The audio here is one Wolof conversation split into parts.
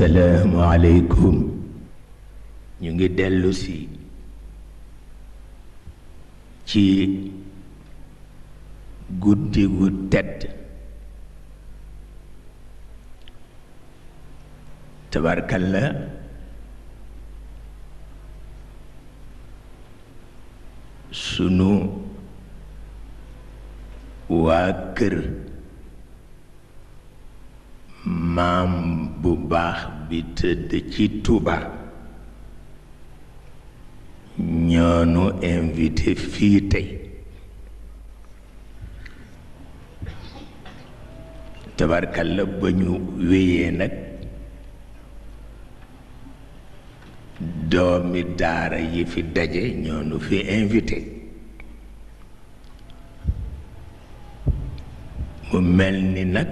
asalaamualeykum. ñu ngi dellu si ci guddi gu tedd tabarkalla sunu waa kër maam bu baax bi tëdd ci Tuuba ñoonu invité fii tey tabarkalla ba ñu wéyee nag doomi daara yi fi daje ñoonu fi invité mu mel ni nag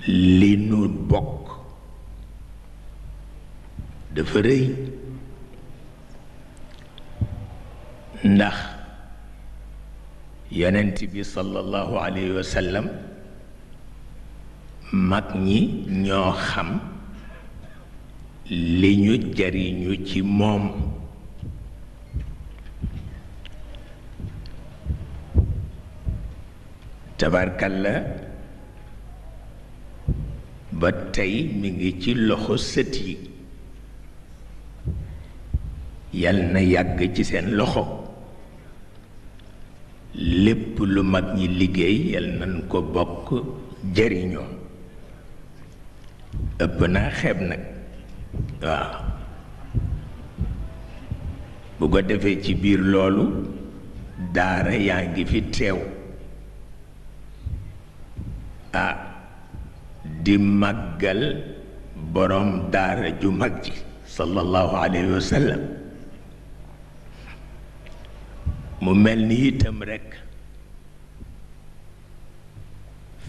li nu bokk dafa rëy ndax yonent bi sallallahu alayhi wa sallam mag ñi ñoo xam li ñu jariñu ci moom tabarkalla ba tey mi ngi ci loxo sët yi yal na yàgg ci seen loxo lépp lu mag ñi liggéey yal nañ ko bokk jariñoo ëpp naa xeeb nag waaw bu ko defee ci biir loolu daara yaa ngi fi teew di màggal boroom daara ju mag ji sallallahu alayhi wa sallam mu mel ni itam rekk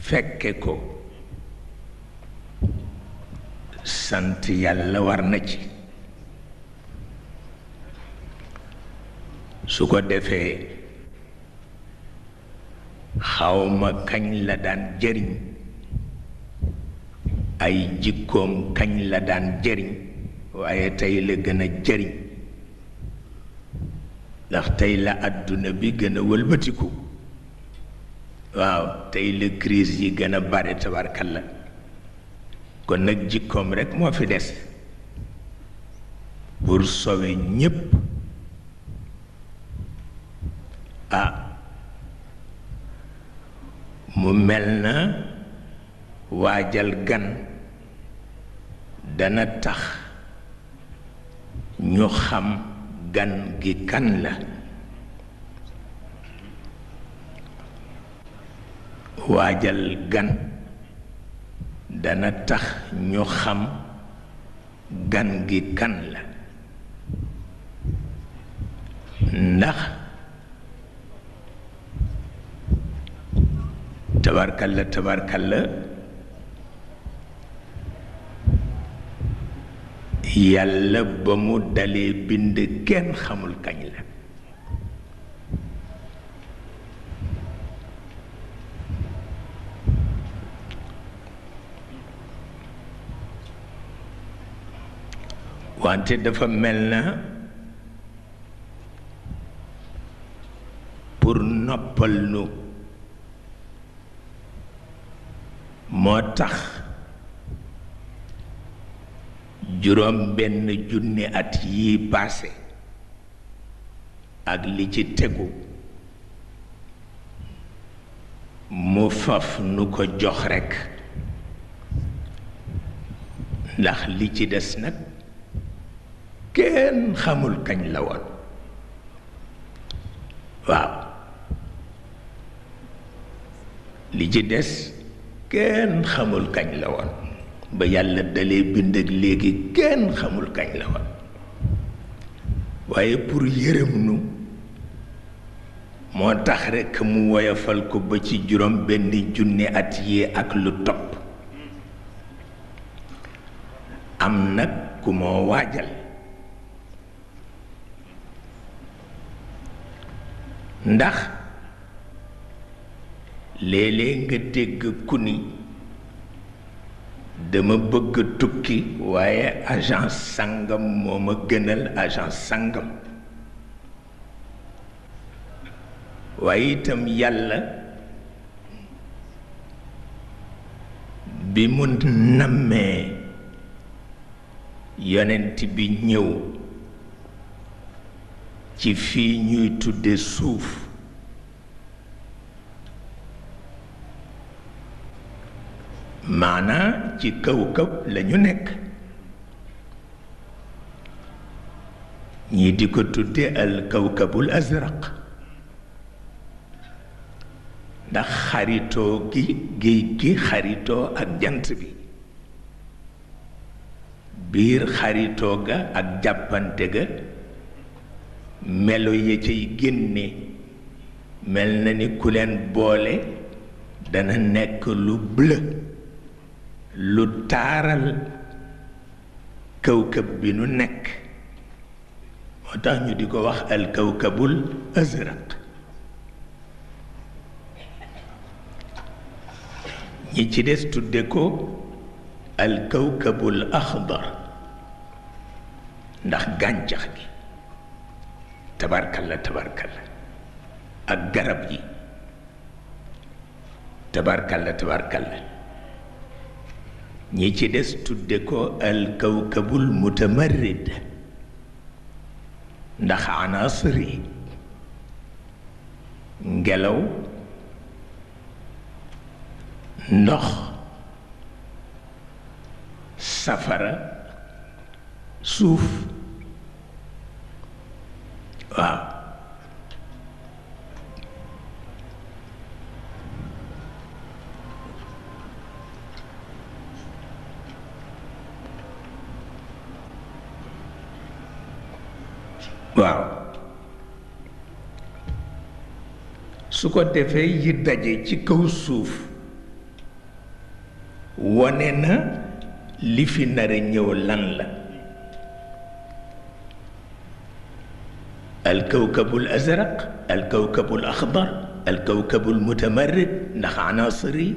fekke ko sant yàlla war na ci su ko defee xawma kañ la daan jëriñ ay jikkoom kañ la daan jëriñ waaye tey la gën a jëriñ ndax tey la àdduna bi gën a wëlbatiku waaw tey la crise yi gën a bare tabarkalla kon nag jikkoom rekk moo fi des pour sauver ñépp mu mel na waajal gan dana tax ñu xam gan gi kan la waajal gan dana tax ñu xam gan gi kan la ndax tabarkalla yàlla ba mu dalee bind kenn xamul kañ la wante dafa mel na pour noppal nu moo tax juróom benn junni at yi paase ak li ci tegu mu faf nu ko jox rekk ndax li ci des nag kenn xamul kañ la woon waaw li ci des kenn xamul kañ la woon ba yàlla dalee bind ak léegi kenn xamul kañ la woon waaye pour yërëm nu moo tax rekk mu woyofal ko ba ci juróom benn junni at yi ak lu topp am nag ku moo waajal ndax léeg-léeg nga dégg ku ni dama bëgg tukki waaye agence sangam moo ma gënal agence sangam waaye itam yàlla bi mu nammee yonent bi ñëw ci fii ñuy tudde suuf maanaa ci kawkab lañu nekk ñii di ko tudde al kawkabul azraq ndax xaritoo gi géej gi xaritoo ak jant bi biir xaritoo ga ak jàppante ga melo ya cay génne mel na ni ku leen boole dana nekk lu bleu lu taaral kawkab bi nu nekk moo tax ñu di ko wax al kawkabul azraq ñi ci des tudde ko al kawkabul axdar ndax gàncax gi tabarkalla tabarkalla ak garab yi tabarkalla tabarkalla ñi ci des tudde ko al kawkabul mutamarrid ndax anaasir yi ngelaw ndox safara suuf waaw waaw su ko defee yi daje ci kaw suuf wone na li fi nara ñëw lan la alkawkabul azraq alkawkabul axdar alkawkabul mutamarrid ndax anaasir yi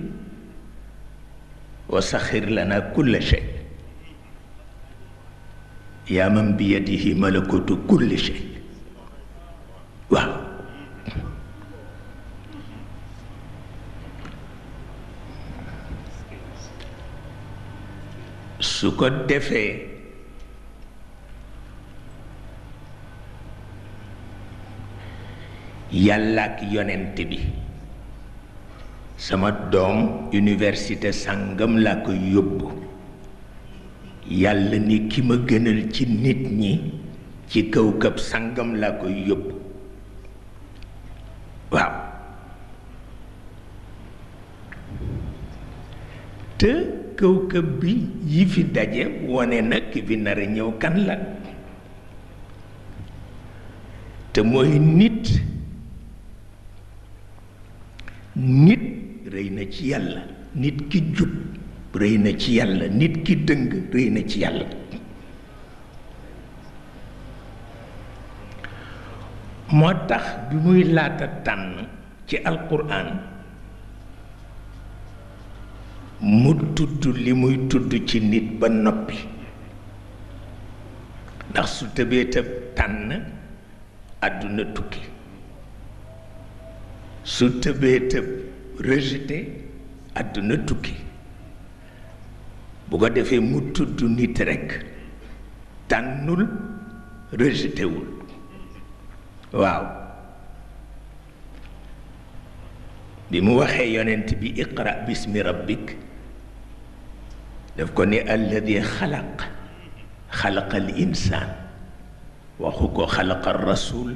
wa saxir lana kulla shay yaa man bi yadihi malakutu kulli shay waaw su ko defee yàlla ak yonent bi sama doom université sàngam laa koy yóbbu yàlla ni ki ma gënal ci nit ñi ci kawkab sàngam laa koy yóbbu waaw te kawkab bi yi fi daje wone na ki fi nar a ñëw kan la te mooy nit rëy na ci yàlla nit ki jub rëy na ci yàlla nit ki dëng rëy na ci yàlla moo tax bi muy laata tànn ci alquran mu tudd li muy tudd ci nit ba noppi ndax su tëbee tëb tànn àdduna tukki su tëbee tëb rejeté àdduna tukki bu ko defee mu tudd nit rekk tànnul rejeté wul waaw bi mu waxee yonent bi iqra bismi rabbik daf ko ne alladi xalaqa al insaan waxu ko xalaqa rasul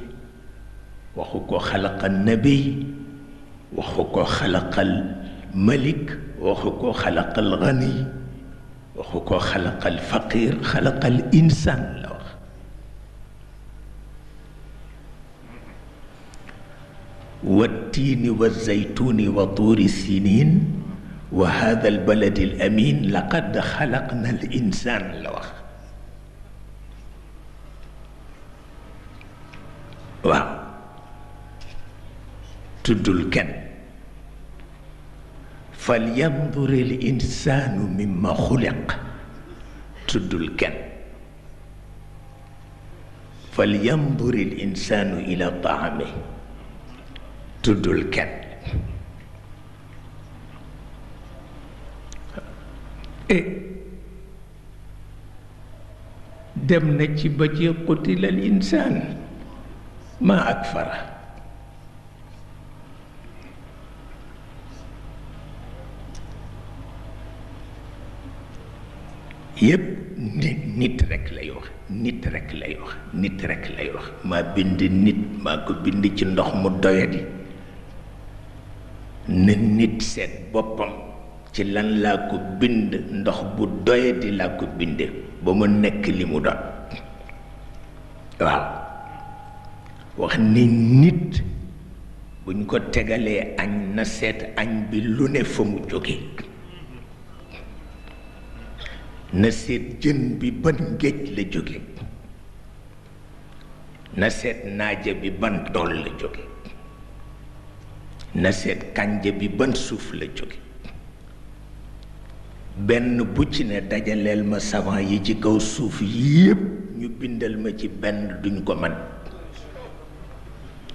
waxu ko xalaqa nabiy waxu ko xalaqal malik waxu ko xalaqal gani waxu ko xalaqal faqir xalaqal insaan la wax wattiini wazaytuuni wa tuuri siniin wa haada albaladi al amin laqad xalaqna al insaan la wax waaw tuddul kenn فلينظر الإنسان مما خلق tuddul kenn فلينظر الإنسان إلى طعامه tuddul kenn dem na ci ba ci qutila al insaan ma akfara yépp nit rek lay wax nit rek lay wax nit rek lay wax maa bind nit maa ko bind ci ndox mu doyadi na nit seet boppam ci lan laa ko bind ndox bu doyadi laa ko binde ba mu nekk li mu doon waaw wax ni nit buñ ko tegalee añ na seet añ bi lu ne fa mu jóge na seet jën bi ban géej la jóge na seet naaja bi ban tool la jóge na seet kànja bi ban suuf la jóge benn bu ci ne dajaleel ma savant yi ci kaw suuf yépp ñu bindal ma ci benn duñ ko man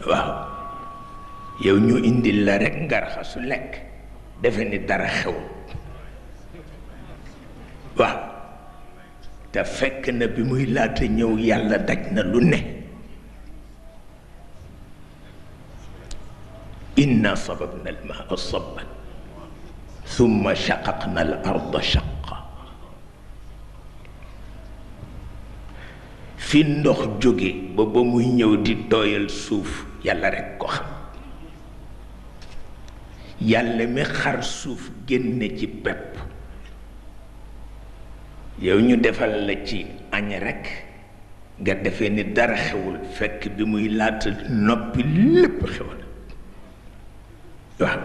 waaw yow ñu indil la rekk nga raxasu lekk defe ni dara xew waaw te fekk na bi muy laata ñëw yàlla daj na lu ne inna sababna al maa sabban thumma shaqaqna al arda shaqqa fi ndox jóge ba muy ñëw di tooyal suuf yàlla rekk ko xam yàlla mi xar suuf génne ci pepp yow ñu defal la ci añ rekk nga defee ni dara xewul fekk bi muy laata noppi lépp xewal waaw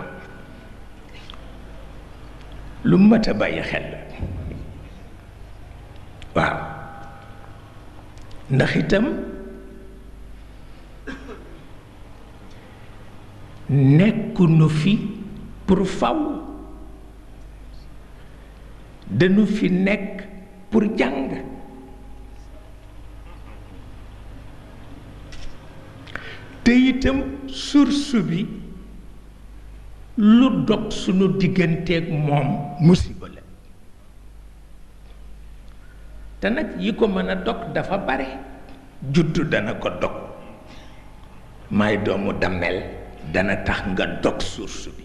lu mat a bàyyi xel la waaw ndax itam nekkunu fi pour faw dañu fi nekk pour jàng te itam source bi lu dog sunu digganteeg moom musiba la te nag yi ko mën a dog dafa bare juddu dana ko dog may doomu dammel dana tax nga dog source bi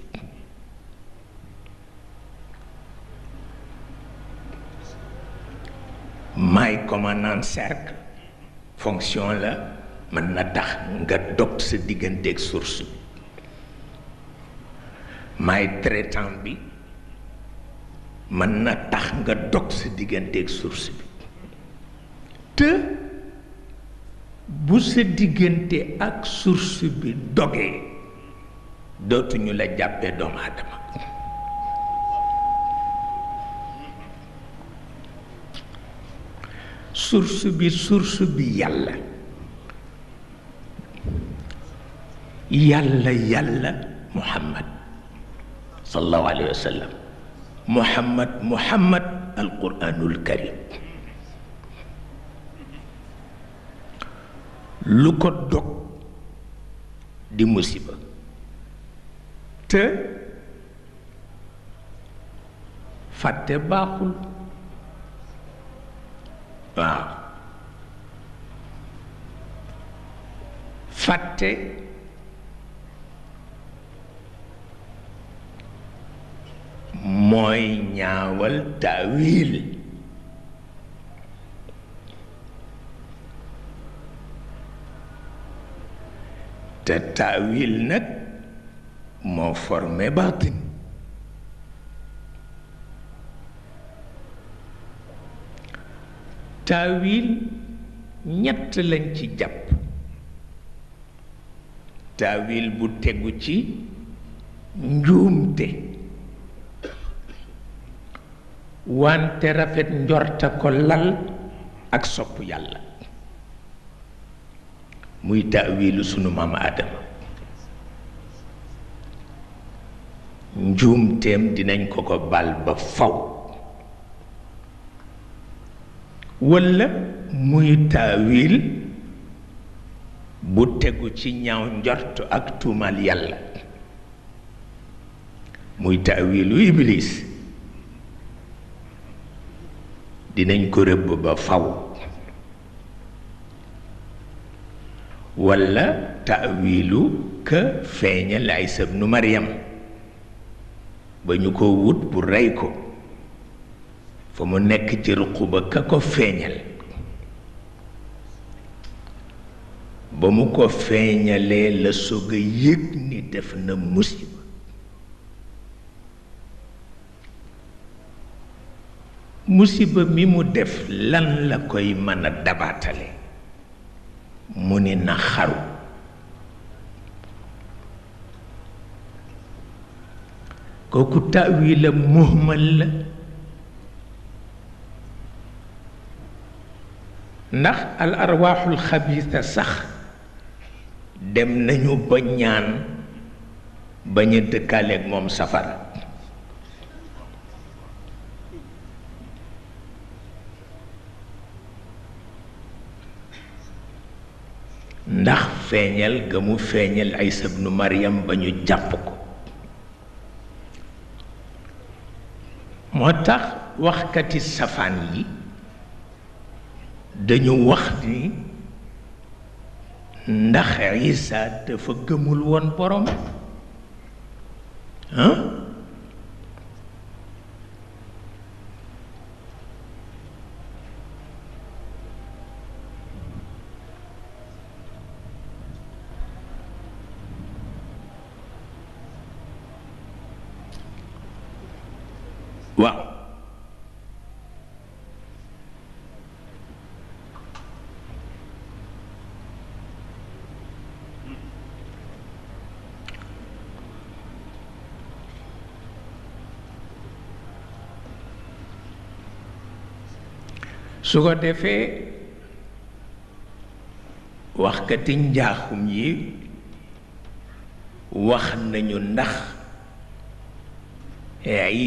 may commandant cercle fonction la mën na tax nga dog sa digganteeg source bi may traitant bi mën na tax nga dog sa digganteeg source bi te bu sa diggante ak source bi dogee dootuñu la jàppee doomu aadama source bi yàlla yàlla muhammad sallallahu alayhi wa sallam muhammad alquranul karim lu ko dog di musiba te fàtte baaxul waaw fàtte mooy ñaawal taawil te taawil nag moo formé baatin taawil ñett lañ ci jàpp taawil bu tegu ci njuumte wante rafet njorta ko lal ak sopp yàlla muy taawilu sunu maam Aadama njuumteem dinañ ko ko bal ba faw walla muy taawil bu tegu ci ñaaw njort ak tuumal yàlla muy taawilu iblis dinañ ko rëbb ba faw walla taawilu ka feeñal Isa ibnu Maryam ba ñu ko wut bu rey ko fa mu nekk ci ruq ba ka ko feeñal ba mu ko feeñalee la soog a yëg ni def na musiba musiba mi mu def lan la koy mën a dabaatale mu ni na xaru kooku ta'wila muhmal la ndax al arwaaxul xabiisa sax dem nañu ba ñaan bañ a dëkkaaleeg moom safara ndax feeñal ga mu feeñal Isa ibnu Maryam ba ñu jàpp ko moo tax waxkati safaan yi dañu wax ni ndax Isa dafa gëmul woon borom waaw su ko defee waxkati njaaxum yi wax nañu ndax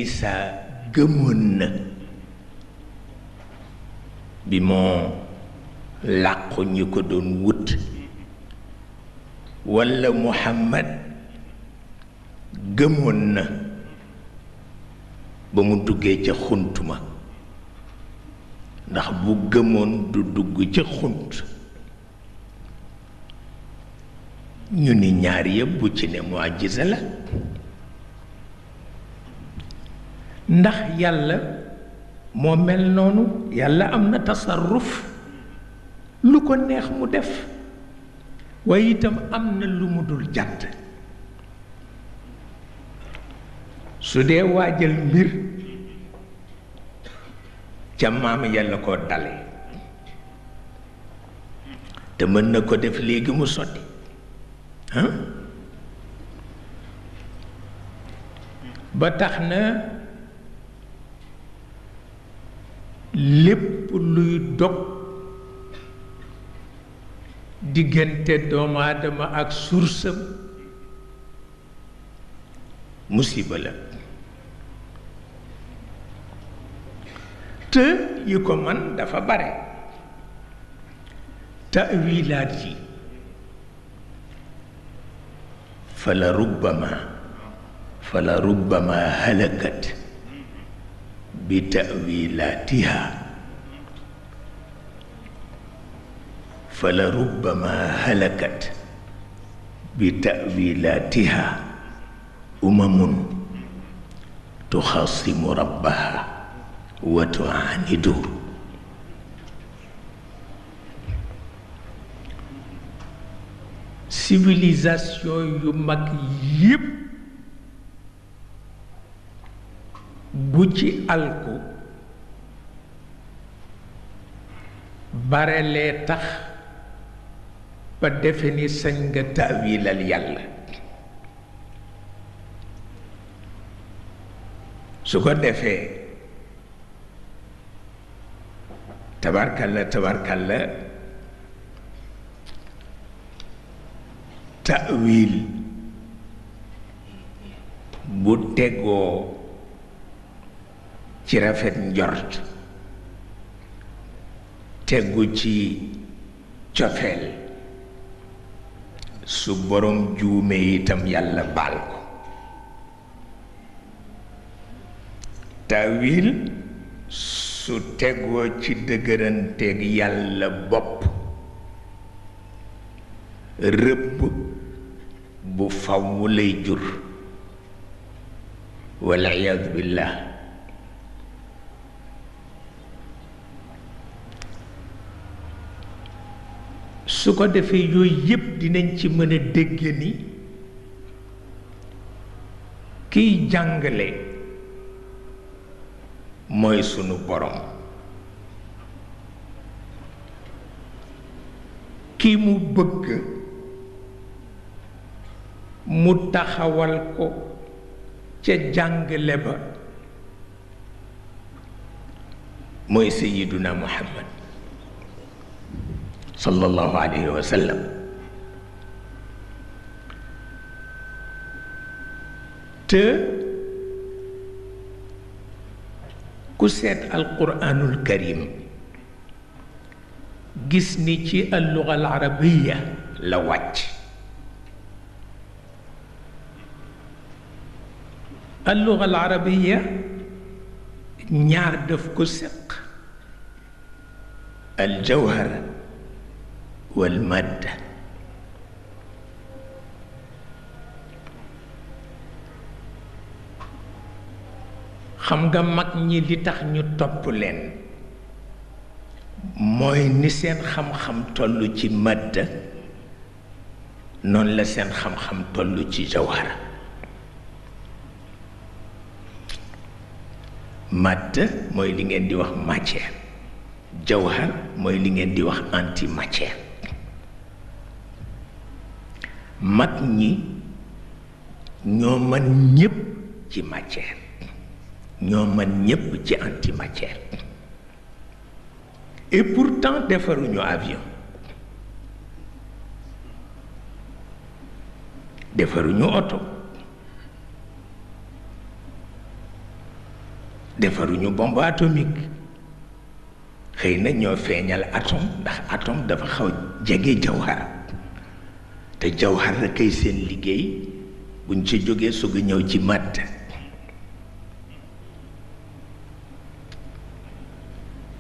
Isa gëmoon na bi moo làqu ñi ko doon wut walla Muhammad gëmoon na ba mu duggee ca xuntuma ndax bu gëmoon du dugg ca xunt ñu ni ñaar yëpp bu ci ne mu'jiza la ndax yàlla moo mel noonu yàlla am na tasarruf lu ko neex mu def waaye itam am na lu mu dul jàtt su dee waajal mbir ca maam yàlla koo dale te mën na ko def léegi mu sotti ba tax na lépp luy dog diggante doomu aadama ak sursam musiba la te yi ko man dafa bare ta'wilaat yi fala rubbama halakat bi ta'wilaatiha fala rubbama halakat bi ta'wilaatiha umamun tuxaasimu rabbaha wa tu'aanidu civilisation yu mag yépp bu ci alku bare lee tax ba defe ni sañ nga taawilal yàlla su ko defee tabarkalla taawil bu tegoo ci rafet njort tegu ci cofeel su borom juume itam yàlla baal ko taawil su tegoo ci dëgëranteeg yàlla bopp rëbb bu faw lay jur wal iyaadu billah su ko defee yooyu yépp dinañ ci mën a dégg ni kiy jàngale mooy sunu borom ki mu bëgg mu taxawal ko ca jàngale ba mooy sayyiduna Muhammad sallallahu alayhi wa sallam te ku seet alquranul karim gis ni ci alluga al arabiya la wàcc alluga al arabiya ñaar daf ko seq aljawhar wal madda xam nga mag ñi li tax ñu topp leen mooy ni seen xam-xam toll ci madda noonu la seen xam-xam toll ci jawhara madda mooy li ngeen di wax matière jawhar mooy li ngeen di wax antimatière mag ñi ñoo mën ñépp ci matière ñoo mën ñépp ci antimatière et pourtant defaruñu avion defaruñu oto defaruñu bombe atomique xëy na ñoo feeñal atome ndax atome dafa xaw jege jawhar te jawhar la kay seen liggéey buñ ci jógee sug ñëw ci matt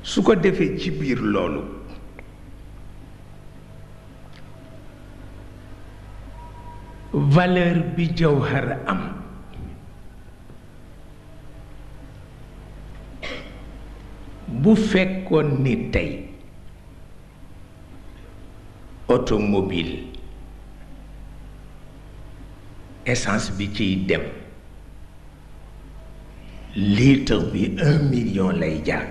su ko defee ci biir loolu valeur bi jawhar am bu fekkoon ni tey automobile essence bi ciy dem litre bi 1 million lay jaar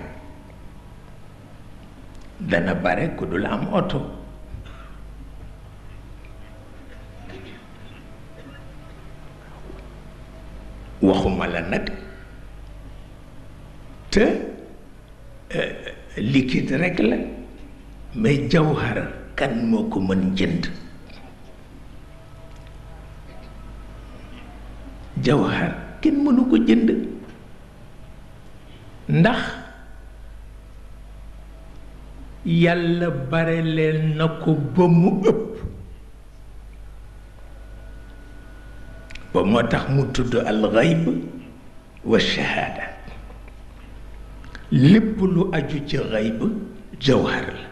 dana bare ku dul am oto waxuma la nag te liquide rek la mais jawhar kan moo ko mën jënd jawhar kenn mënu ko jënd ndax yàlla bare leen na ko ba mu ëpp ba moo tax mu tudd al ghaib wa shahaada lépp lu aju ci ghaib jawhar la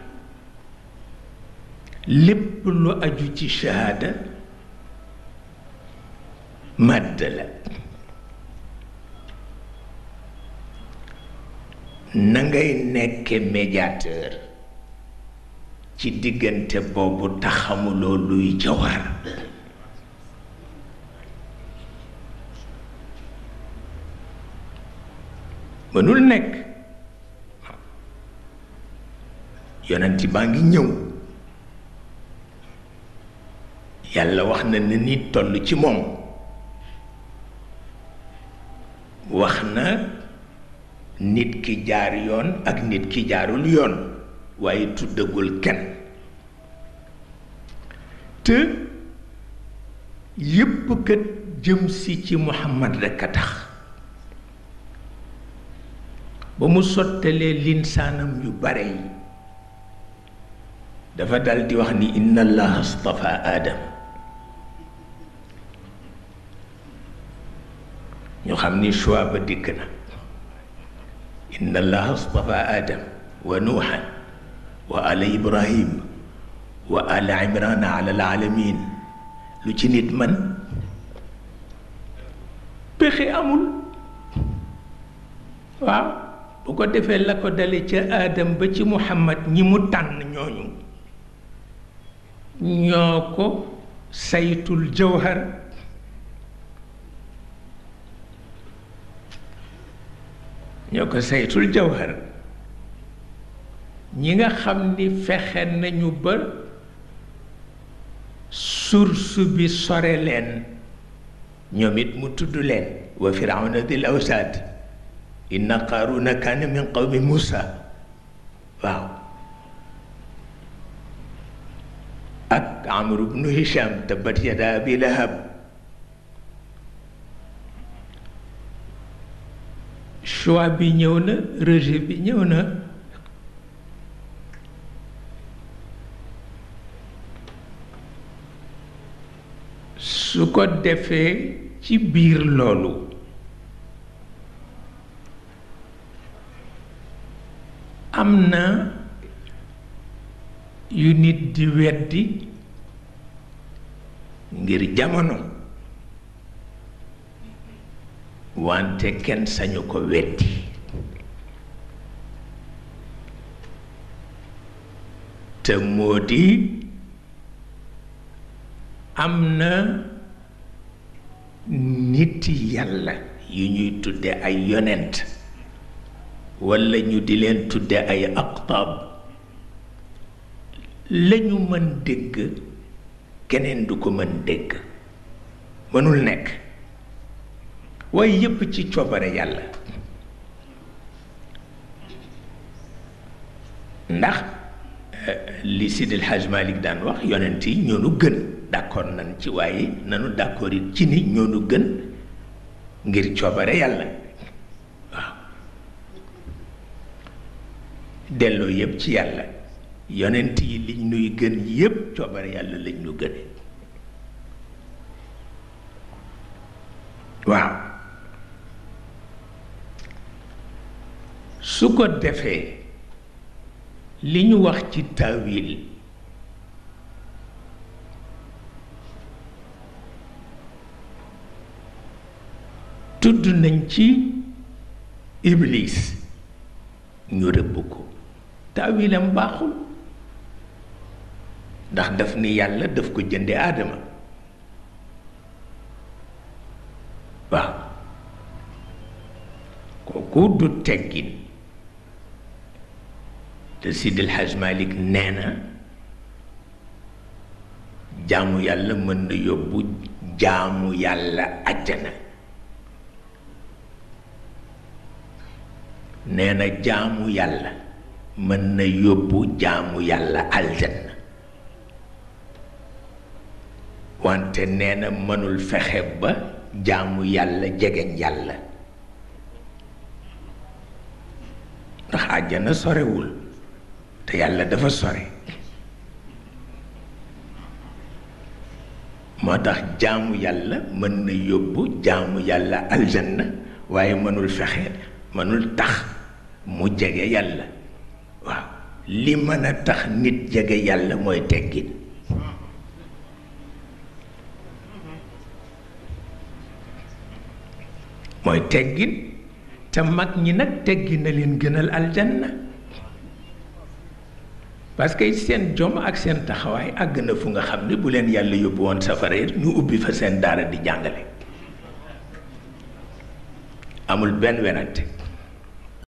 lépp lu aju ci shahaada màdd la na ngay nekke médiateur ci diggante boobu taxamuloo luy jawhar mënul nekk yonent baa ngi ñëw yàlla wax na ne nit toll ci moom wax na nit ki jaar yoon ak nit ki jaarul yoon waaye tuddagul kenn te yépp kat jëm si ci Muhammad rekk a tax ba mu sottalee linsaanam yu bare yi dafa dal di wax ni inna allaha astafa aadam ñu xam ni choix ba dikk na inna allaha astafa aadam wa nuuxan wa ala ibrahim wa ala imrana ala alalamin lu ci nit man pexe amul waaw bu ko defee la ko dale ca aadam ba ci muhammad ñi mu tànn ñooñu ñoo ko saytul jawhar ñoo ko saytul jawhar ñi nga xam ni fexe nañu ba source bi sore leen ñoom it mu tudd leen wa firawna dil awsaad inna qaaruna kaana min qawmi Muusa waaw ak Amru bnu Hisham tabbat yada abi lahab choix bi ñëw na rejet bi ñëw na su ko defee ci biir loolu am na yu nit di weddi ngir jamono wante kenn sañu ko weddi te moo di am na nit yàlla yu ñuy tudde ay yonent walla ñu di leen tudde ay aqtaab lañu mën dégg keneen du ko mën dégg mënul nekk waaye yépp ci coobare yàlla ndax li Sidil Hadj Malick daan wax yonent yi ñoo nu gën d'accord nañ ci waaye nanu d'accord it ci ni ñoo nu gën ngir coobare yàlla waaw delloo yépp ci yàlla yonent yi liñ nuy gën yépp coobare yàlla lañ nu gëne waaw su ko defee li ñu wax ci taawil tudd nañ ci iblis ñu rëbb ko taawilam baaxul ndax daf ni yàlla daf ko jënde aadama waaw kooku du teggin te Sidil Hadj Malick nee na jaamu yàlla mën na yóbbu jaamu yàlla àjjana nee na jaamu yàlla mën na yóbbu jaamu yàlla aljanna wante nee na mënul fexe ba jaamu yàlla jegeñ yàlla ndax àjjana sorewul te yàlla dafa sore moo tax jaamu yàlla mën na yóbbu jaamu yàlla aljanna waaye mënul fexe mënul tax mu jege yàlla waaw li mën a tax nit jege yàlla mooy teggin mooy teggin te mag ñi nag teggin na leen gënal aljanna parce que seen jom ak seen taxawaay àgg na fu nga xam ne bu leen yàlla yóbbu woon safara it ñu ubbi fa seen daara di jàngale amul benn werante